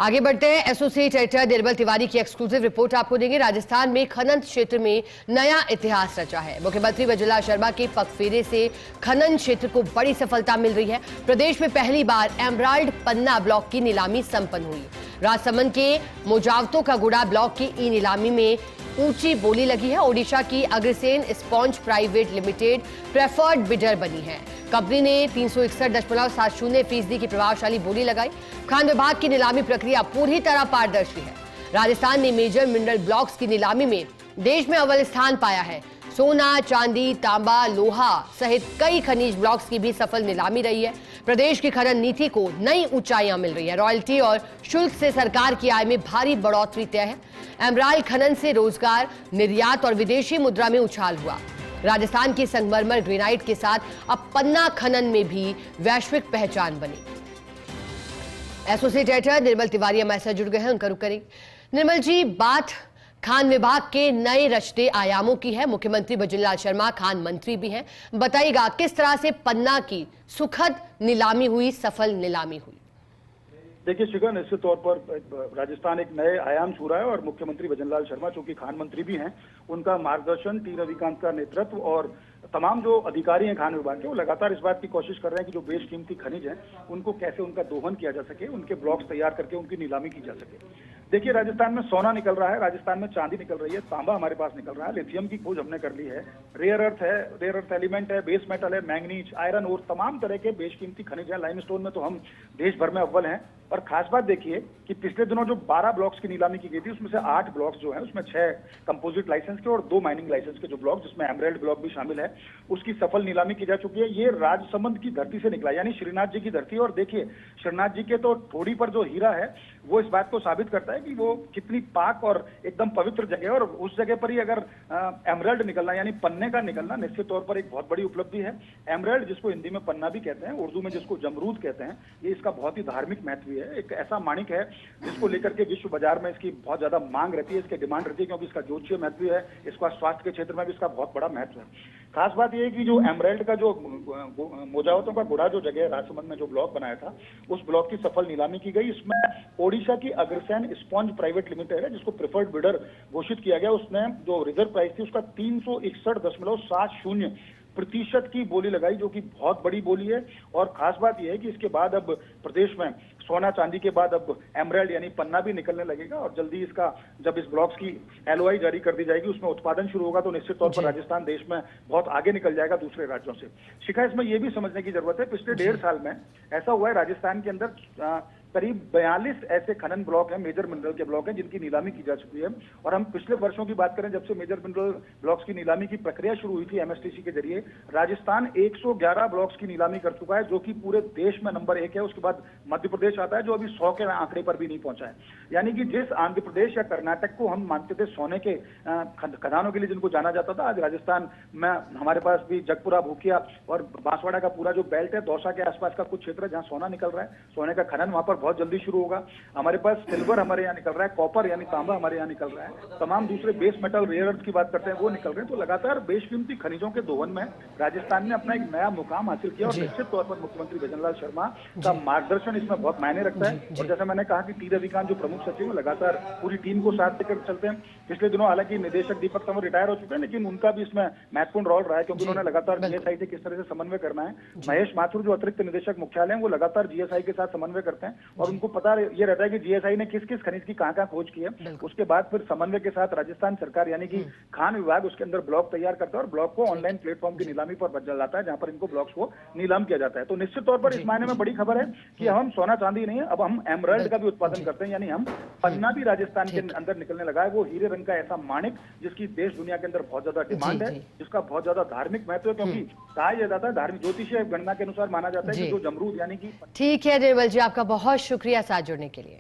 आगे बढ़ते हैं। एसोसिएट एडिटर निर्मल तिवारी की एक्सक्लूसिव रिपोर्ट आपको देंगे। राजस्थान में खनन क्षेत्र में नया इतिहास रचा है। मुख्यमंत्री वजुलाल शर्मा के पगफेरे से खनन क्षेत्र को बड़ी सफलता मिल रही है। प्रदेश में पहली बार एमराल्ड पन्ना ब्लॉक की नीलामी संपन्न हुई। राजसमंद के मोजावतो का गुड़ा ब्लॉक की ई नीलामी में ऊंची बोली लगी है। ओडिशा की Agrasen sponge private limited preferred bidder बनी है। कंपनी ने 361.70% की प्रभावशाली बोली लगाई। खान विभाग की नीलामी प्रक्रिया पूरी तरह पारदर्शी है। राजस्थान ने मेजर मिनरल ब्लॉक्स की नीलामी में देश में अव्वल स्थान पाया है। सोना, चांदी, तांबा, लोहा सहित कई खनिज ब्लॉक्स की भी सफल नीलामी रही है। प्रदेश की खनन नीति को नई ऊंचाइयां मिल रही है। रॉयल्टी और शुल्क से सरकार की आय में भारी बढ़ोतरी तय है। एमराल्ड खनन से रोजगार, निर्यात और विदेशी मुद्रा में उछाल हुआ। राजस्थान की संगमरमर ग्रेनाइट के साथ अब पन्ना खनन में भी वैश्विक पहचान बनी। एसोसिएट एडिटर निर्मल तिवारी हमारे साथ जुड़ गए हैं, उनका रुख करेंगे। निर्मल जी, बात खान विभाग के नए रचते आयामों की है। मुख्यमंत्री वजुलाल शर्मा खान मंत्री भी हैं। बताइएगा किस तरह से पन्ना की सुखद नीलामी हुई, सफल नीलामी हुई? देखिए शिखा, निश्चित तौर पर राजस्थान एक नए आयाम छू रहा है और मुख्यमंत्री वजुलाल शर्मा जो कि खान मंत्री भी हैं, उनका मार्गदर्शन, टी रविकांत का नेतृत्व और तमाम जो अधिकारी हैं खान विभाग के, वो लगातार इस बात की कोशिश कर रहे हैं कि जो बेशकीमती खनिज हैं उनको कैसे उनका दोहन किया जा सके, उनके ब्लॉक्स तैयार करके उनकी नीलामी की जा सके। देखिए, राजस्थान में सोना निकल रहा है, राजस्थान में चांदी निकल रही है, तांबा हमारे पास निकल रहा है, लिथियम की खोज हमने कर ली है, रेयर अर्थ है, रेयर अर्थ एलिमेंट है, बेस मेटल है, मैंगनीज, आयरन और तमाम तरह के बेशकीमती खनिज है। लाइमस्टोन में तो हम देश भर में अव्वल हैं। और खास बात देखिए कि पिछले दिनों जो 12 ब्लॉक्स की नीलामी की गई थी, उसमें से 8 ब्लॉक्स जो है उसमें 6 कंपोजिट लाइसेंस के और 2 माइनिंग लाइसेंस के जो ब्लॉक, जिसमें एमराल्ड ब्लॉक भी शामिल है, उसकी सफल नीलामी की जा चुकी है। ये राजसमंद की धरती से निकला, यानी श्रीनाथ जी की धरती। और देखिए, श्रीनाथ जी के तो ठोड़ी पर जो हीरा है वो इस बात को साबित करता है कि वो कितनी पाक और एकदम पवित्र जगह है। और उस जगह पर ही अगर एमराल्ड निकलना, यानी पन्ने का निकलना, निश्चित तौर पर एक बहुत बड़ी उपलब्धि है। एमराल्ड, जिसको हिंदी में पन्ना भी कहते हैं, उर्दू में जिसको जमरूद कहते हैं, ये इसका बहुत ही धार्मिक महत्व है। एक ऐसा माणिक है जिसको लेकर के विश्व बाजार में इसकी बहुत ज्यादा मांग रहती है, इसकी डिमांड रहती है, क्योंकि इसका ज्योतिषीय महत्व है, इसका स्वास्थ्य के क्षेत्र में भी इसका बहुत बड़ा महत्व है। खास बात यह है कि जो एमराल्ड का जो मोजावतों का गुड़ा जो जगह राजसमंद में जो ब्लॉक बनाया था, उस ब्लॉक की सफल नीलामी की गई। इसमें ओडिशा की अग्रसेन स्पॉन्ज प्राइवेट लिमिटेड है, जिसको प्रेफर्ड बिडर घोषित किया गया। उसने जो रिजर्व प्राइस थी उसका 361.70% की बोली लगाई, जो कि बहुत बड़ी बोली है। और खास बात यह है कि इसके बाद अब प्रदेश में सोना चांदी के बाद अब एमराल्ड यानी पन्ना भी निकलने लगेगा। और जल्दी इसका जब इस ब्लॉक्स की एलओआई जारी कर दी जाएगी, उसमें उत्पादन शुरू होगा, तो निश्चित तौर पर राजस्थान देश में बहुत आगे निकल जाएगा दूसरे राज्यों से। शिखा, इसमें यह भी समझने की जरूरत है, पिछले 1.5 साल में ऐसा हुआ है राजस्थान के अंदर करीब 42 ऐसे खनन ब्लॉक हैं, मेजर मिनरल के ब्लॉक हैं, जिनकी नीलामी की जा चुकी है। और हम पिछले वर्षों की बात करें, जब से मेजर मिनरल ब्लॉक्स की नीलामी की प्रक्रिया शुरू हुई थी एमएसटीसी के जरिए, राजस्थान 111 ब्लॉक्स की नीलामी कर चुका है, जो कि पूरे देश में नंबर 1 है। उसके बाद मध्य प्रदेश आता है, जो अभी 100 के आंकड़े पर भी नहीं पहुंचा है। यानी कि जिस आंध्र प्रदेश या कर्नाटक को हम मानते थे सोने के खदानों के लिए जिनको जाना जाता था, आज राजस्थान में हमारे पास भी जगपुरा, भूकिया और बांसवाड़ा का पूरा जो बेल्ट है, दौसा के आसपास का कुछ क्षेत्र है जहां सोना निकल रहा है। सोने का खनन वहां पर बहुत जल्दी शुरू होगा। हमारे पास सिल्वर हमारे यहाँ निकल रहा है, कॉपर यानी तांबा हमारे यहाँ निकल रहा है, तमाम दूसरे बेस मेटल, रेयर अर्थ की बात करते हैं, वो निकल रहे हैं। तो लगातार बेशकीमती खनिजों के दोहन में राजस्थान ने अपना एक नया मुकाम हासिल किया। और निश्चित तौर पर मुख्यमंत्री वजुलाल शर्मा का मार्गदर्शन इसमें बहुत मायने रखता है। और जैसे मैंने कहा कि टी रविकांत जो प्रमुख सचिव है, लगातार पूरी टीम को साथ लेकर चलते हैं। पिछले दिनों हालांकि निदेशक दीपक तंवर रिटायर हो चुके हैं, लेकिन उनका भी इसमें महत्वपूर्ण रोल रहा है, क्योंकि उन्होंने लगातार जीएसआई से किस तरह से समन्वय करना है। महेश माथुर जो अतिरिक्त निदेशक मुख्यालय है, वो लगातार जीएसआई के साथ समन्वय करते हैं और उनको पता ये रहता है कि जीएसआई ने किस किस खनिज की कहां खोज की है। उसके बाद फिर समन्वय के साथ राजस्थान सरकार यानी कि खान विभाग उसके अंदर ब्लॉक तैयार करता है और ब्लॉक को ऑनलाइन प्लेटफॉर्म की नीलामी पर बदल जाता है, जहां पर इनको ब्लॉक्स को नीलाम किया जाता है। तो निश्चित तौर पर इस मायने में बड़ी खबर है कि हम सोना चांदी नहीं है, अब हम एमराल्ड का भी उत्पादन करते हैं, यानी हम पन्ना भी राजस्थान के अंदर निकलने लगा है। वो हीरे रंग का ऐसा माणिक जिसकी देश दुनिया के अंदर बहुत ज्यादा डिमांड है, जिसका बहुत ज्यादा धार्मिक महत्व है, क्योंकि कहा यह जाता है, धार्मिक ज्योतिषीय गणना के अनुसार माना जाता है कि जो जमरूद यानी कि। ठीक है निर्मल जी, आपका बहुत शुक्रिया साथ जुड़ने के लिए।